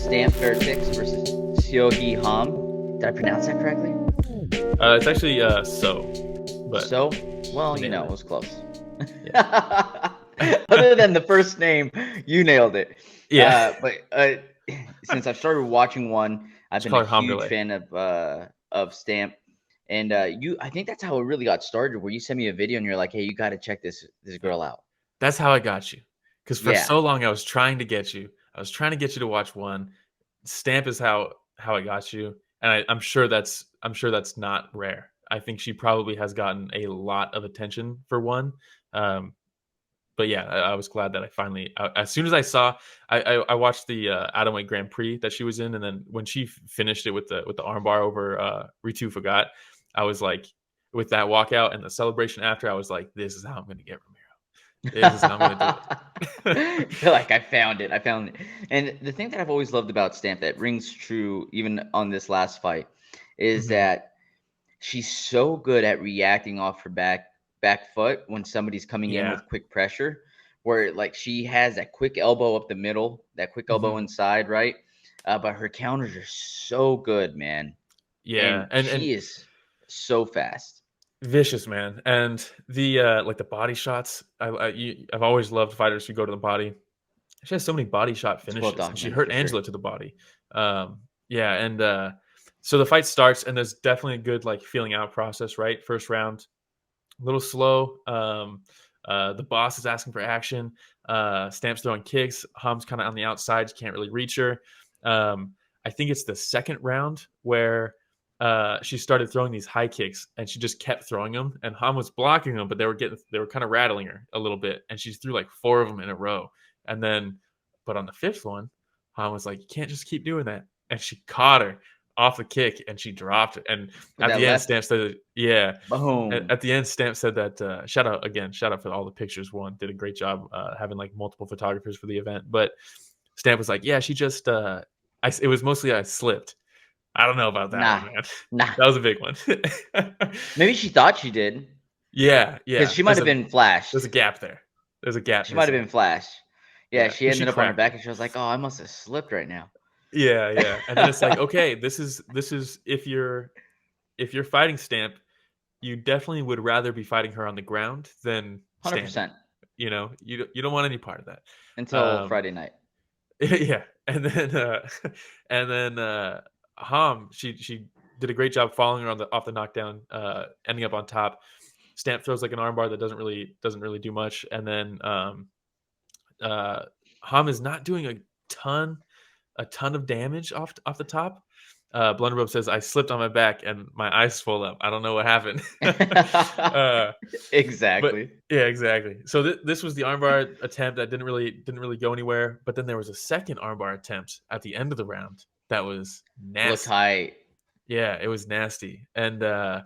Stamp Fairfax versus Seohee Ham. Did I pronounce that correctly? It's actually but So, well, you nailed it it. was close. Yeah. Other than the first name, you nailed it. Yeah. But since I've started watching one, I've Just been a call her huge Hamdullah. fan of Stamp. And I think that's how it really got started. Where you sent me a video and you're like, "Hey, you got to check this Yeah. girl out." That's how I got you. Because for Yeah, so long I was trying to get you. I was trying to get you to watch one. Stamp is how I got you, and I'm sure that's not rare. I think she probably has gotten a lot of attention for one. Um, but yeah, I was glad that I finally, as soon as I saw, I watched the Atomweight Grand Prix that she was in, and then when she finished it with the armbar over Ritu Fagat, I was like, with that walkout and the celebration after, I was like, this is how I'm going to get Ramiro. This is how I'm going to do it. You're like, I found it. I found it. And the thing that I've always loved about Stamp that rings true even on this last fight is Mhm. that she's so good at reacting off her back foot when somebody's coming in Yeah. with quick pressure, where like she has that quick elbow up the middle, that quick elbow Mhm. inside, right? But her counters are so good, man, Yeah, and and she is so fast. vicious, man. And the like the body shots, I've always loved fighters who go to the body. She has so many body shot It's well finishes, and she documented hurt for sure. Angela to the body. Yeah, and so the fight starts, and there's definitely a good like feeling out process. Right, first round, a little slow. The boss is asking for action. Stamp's throwing kicks. Ham's kind of on the outside. You can't really reach her. I think it's the second round where she started throwing these high kicks, and she just kept throwing them. And Ham was blocking them, but they were kind of rattling her a little bit. And she threw like four of them in a row. And then, but on the fifth one, Ham was like, "You can't just keep doing that." And she caught her off the kick, and she dropped it. And With at that the end, left, Stamp said, "Yeah." boom. At the end, Stamp said that shout out again, shout out for all the pictures. One did a great job having like multiple photographers for the event, but Stamp was like, "Yeah, she just it was mostly I slipped." I don't know about that one, Nah, man. nah. That was a big one. Maybe she thought she did Yeah, because yeah. she might have been There's a flashed. gap there. There's a gap She might have missing. been flashed. Yeah, Yeah, she because she ended up on her cracked back her. and she was like, "Oh, I must have slipped right now." Yeah, yeah. And then it's like, okay, this is if you're fighting Stamp, you definitely would rather be fighting her on the ground than standing. 100% You don't want any part of that. until Um, Friday night. yeah, and then Ham, she did a great job following her on the off the knockdown, ending up on top. Stamp throws like an armbar that doesn't really do much, and then uh, Ham is not doing a ton of damage off the top. Blunderbubb says, "I slipped on my back and my eyes swelled up. I don't know what happened." uh, but Exactly. yeah, exactly. So this was the armbar attempt that didn't really go anywhere. But then there was a second armbar attempt at the end of the round that was Looked nasty. tight. Yeah, it was nasty. And I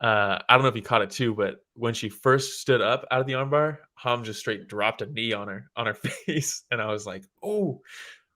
don't know if you caught it too, but when she first stood up out of the armbar, Ham just straight dropped a knee on her face, and I was like, "Oh,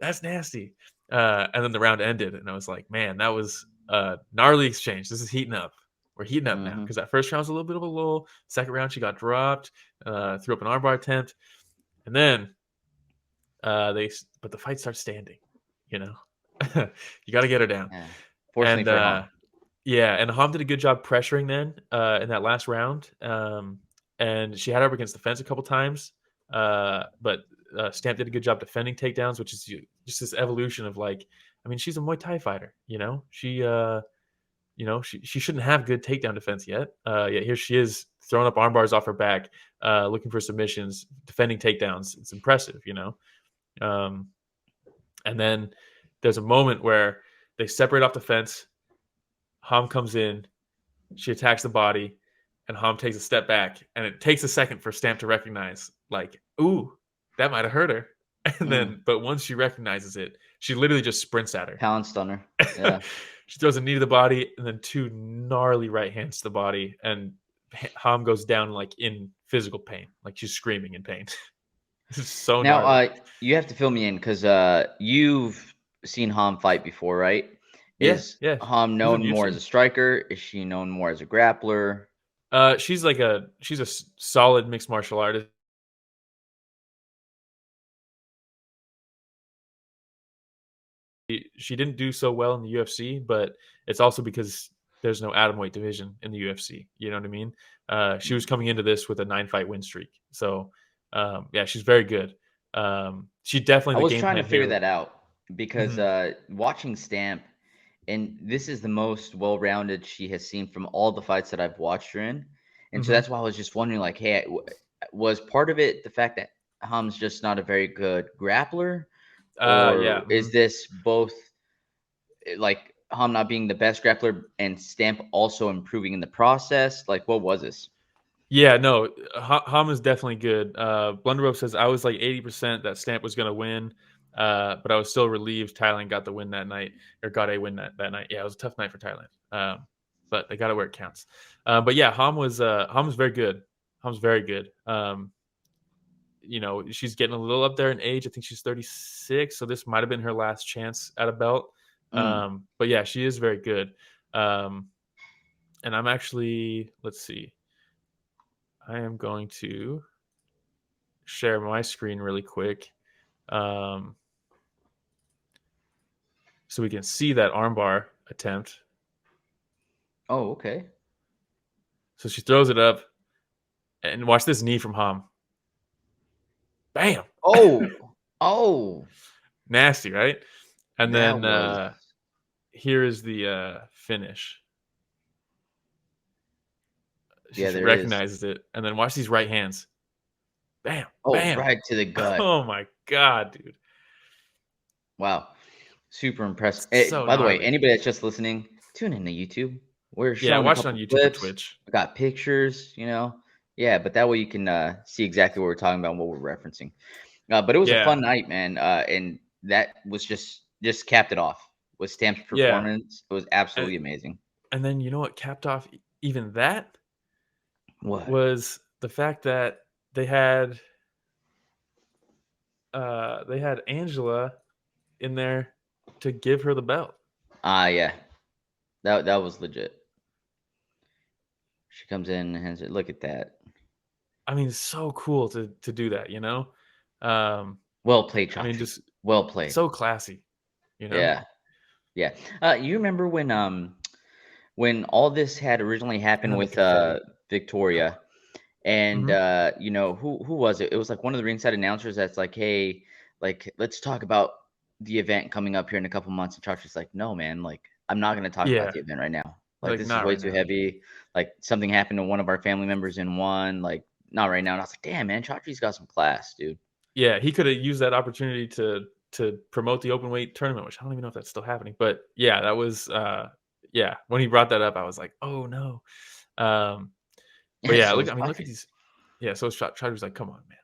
that's nasty." And then the round ended, and I was like, "Man, that was a gnarly exchange. This is heating up. We're heating up now." Mhm. Because that first round was a little bit of a lull. Second round, she got dropped, threw up an armbar attempt, and then but the fight starts standing. You know, you got to get her down, Yeah. Fortunately and for Hom. yeah, and Ham did a good job pressuring then in that last round, and she had her up against the fence a couple times, but Stamp did a good job defending takedowns, which is just this evolution of like, I mean, she's a Muay Thai fighter, she shouldn't have good takedown defense yet. Yet here she is throwing up arm bars off her back, looking for submissions, defending takedowns. It's impressive. Um, and then there's a moment where they separate off the fence. Ham comes in, she attacks the body, and Ham takes a step back, and it takes a second for Stamp to recognize, like, ooh, that might have hurt her. And Mm. then, but once she recognizes it, she literally just sprints at her. Pound stunner. Yeah. She throws a knee to the body, and then two gnarly right hands to the body, and Ham goes down like in physical pain, like she's screaming in pain. This is so Now, gnarly. you have to fill me in because you've seen Hom fight before, right? Yeah, Is yeah. Hom She's in known more as UFC. a striker? Is she known more as a grappler? She's a solid mixed martial artist. she didn't do so well in the UFC, but it's also because there's no atomweight division in the UFC. You know what I mean? She was coming into this with a 9-fight win streak, so yeah, she's very good. She definitely I the was game trying to plan figure here. that out because Mhm, watching Stamp, and this is the most well-rounded she has seen from all the fights that I've watched her in, and so mhm. that's why I was just wondering, like, hey, was part of it the fact that Ham's just not a very good grappler, Yeah. or is Mhm. this both like Ham not being the best grappler and Stamp also improving in the process? Like, what was this? Yeah, no, Ham is definitely good. Blunderbuff says I was like 80% that Stamp was going to win, but I was still relieved Thailand got the win that night, or got a win that night. Yeah, it was a tough night for Thailand, but they got it where it counts. But yeah, Ham was very good. Ham's very good. She's getting a little up there in age. I think she's 36, so this might have been her last chance at a belt. Mm. But yeah, she is very good. Um, and I'm actually, let's see, I am going to share my screen really quick, um, so we can see that armbar attempt. Oh, okay. So she throws it up, and watch this knee from Ham. Bam! Oh, oh, Nasty, right? And that then was here is the finish. yeah. She There is. recognizes it, and then watch these right hands. Bam, Oh, bam. right to the gut. Oh my god, dude. Wow, super impressive. So By the way, gnarly. anybody that's just listening, tune in to YouTube. We're Yeah, showing a watch it on couple YouTube or clips. Twitch. I got pictures, Yeah, but that way you can see exactly what we're talking about and what we're referencing. But it was a Yeah, fun night, man. And that was just capped it off with Stamp's yeah. performance. It was And, absolutely amazing. and then you know what capped off even that What? was the fact that they had Angela in there to give her the belt. Yeah. That was legit. She comes in and hands it. Look at that. I mean, so cool to do that, you know? Um, Well played, I mean, Chachi. just Well played. so classy, you know? Yeah. Yeah. You remember when all this had originally And happened then the with confetti. Victoria, and Mhm. who was it? It was like one of the ringside announcers that's like, hey, like let's talk about the event coming up here in a couple months. And Chachi's like, no, man, like I'm not gonna talk about Yeah. the event right now. Like Like, this is not way right too now. heavy. Like something happened to one of our family members in one. Like not right now. And I was like, damn, man, Chachi's got some class, dude. Yeah, he coulda used that opportunity to promote the open weight tournament, which I don't even know if that's still happening. But yeah, that was yeah, when he brought that up, I was like, "Oh no." Um, but Yeah, yeah, so look, was I mean, look at Chachi. these. Yeah, so Strider was like, "Come on, man."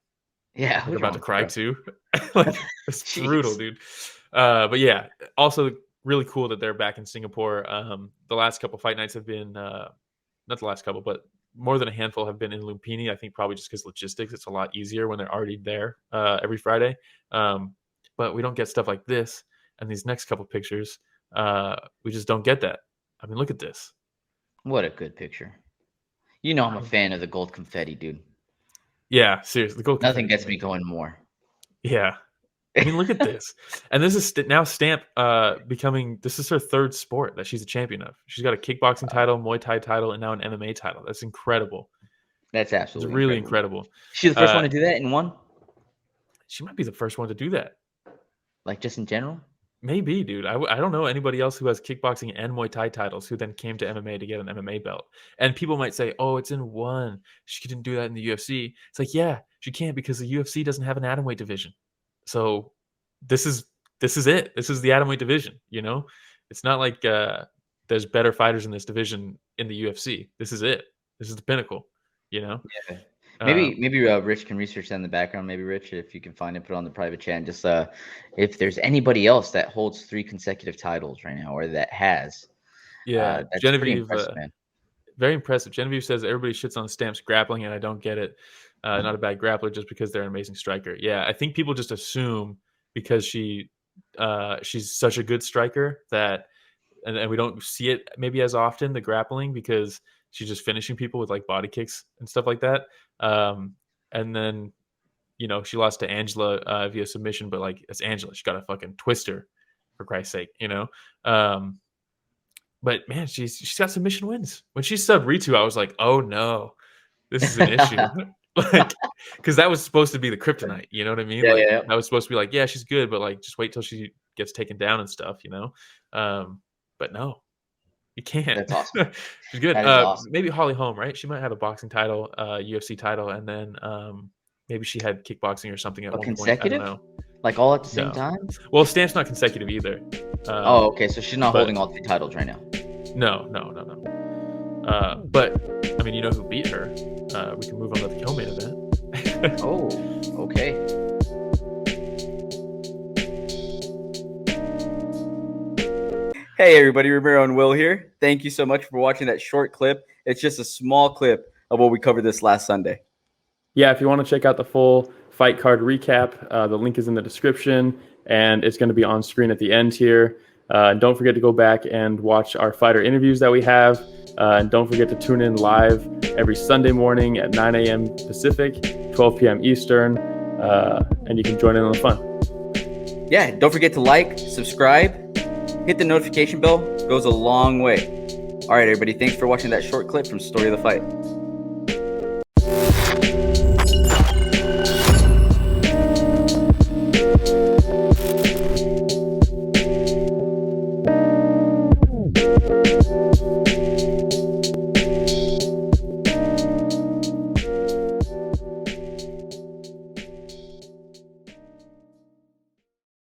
Yeah, Like what's about wrong to with you, cry bro? too. Like it's brutal, Jeez. dude. But yeah, also really cool that they're back in Singapore. The last couple fight nights have been not the last couple, but more than a handful have been in Lumpini. I think probably just because logistics, it's a lot easier when they're already there every Friday. Um, but we don't get stuff like this and these next couple pictures. We just don't get that. I mean, look at this. What a good picture. You know I'm I a mean, fan of the gold confetti, dude. yeah, seriously, the gold Nothing confetti is gets me amazing. going more. Yeah, I mean, look at this. And this is now Stamp becoming this is her third sport that she's a champion of. She's got a kickboxing title, Muay Thai title, and now an MMA title. That's incredible. That's It's absolutely really incredible. incredible. She's the first one Uh, to do that in one? she might be the first one to do that. Like, just in general? Maybe, dude. I don't know anybody else who has kickboxing and Muay Thai titles who then came to MMA to get an MMA belt. And people might say, "Oh, it's in one. She didn't do that in the UFC." It's like, yeah, she can't because the UFC doesn't have an atomweight division. So this is this is it. This is the atomweight division. You know, it's not like there's better fighters in this division in the UFC. This is it. This is the pinnacle. You know. Yeah. Maybe Um, maybe, Rich can research that in the background. Maybe, Rich, if you can find it, put it on the private chat, and just, if there's anybody else that holds 3 consecutive titles right now or that has, yeah, that's pretty Genevieve. impressive, man. Very impressive. Genevieve says everybody shits on Stamps grappling, and I don't get it. Not a bad grappler just because they're an amazing striker. Yeah, I think people just assume because she's such a good striker that, and we don't see it maybe as often the grappling because she's just finishing people with like body kicks and stuff like that. And then she lost to Angela via submission, but like it's Angela, she got a fucking twister. for Christ's sake, But man, she's got submission wins. When she subbed Ritu, I was like, oh no, this is an issue. Like, because that was supposed to be the kryptonite, you know what I mean? Yeah, Like, yeah. that was supposed to be like, yeah, she's good, but like, just wait till she gets taken down and stuff, But no, you can't. That's awesome. She's good. That is awesome. Maybe Holly Holm, right? She might have a boxing title, UFC title, and then maybe she had kickboxing or something at But one consecutive? point. I don't know. Like all at the same No. time? Well, Stamp's not consecutive either. Oh, okay. So she's not but- holding all 3 titles right now. No. But I mean, you know who beat her? We can move on to the co-main event. Oh, okay. Hey everybody, Romero and Will here. Thank you so much for watching that short clip. It's just a small clip of what we covered this last Sunday. Yeah, if you want to check out the full fight card recap, the link is in the description, and it's going to be on screen at the end here. Don't forget to go back and watch our fighter interviews that we have. And don't forget to tune in live every Sunday morning at 9 a.m. Pacific, 12 p.m. Eastern, and you can join in on the fun. Yeah, don't forget to like, subscribe, hit the notification bell. It goes a long way. All right, everybody, thanks for watching that short clip from Story of the Fight.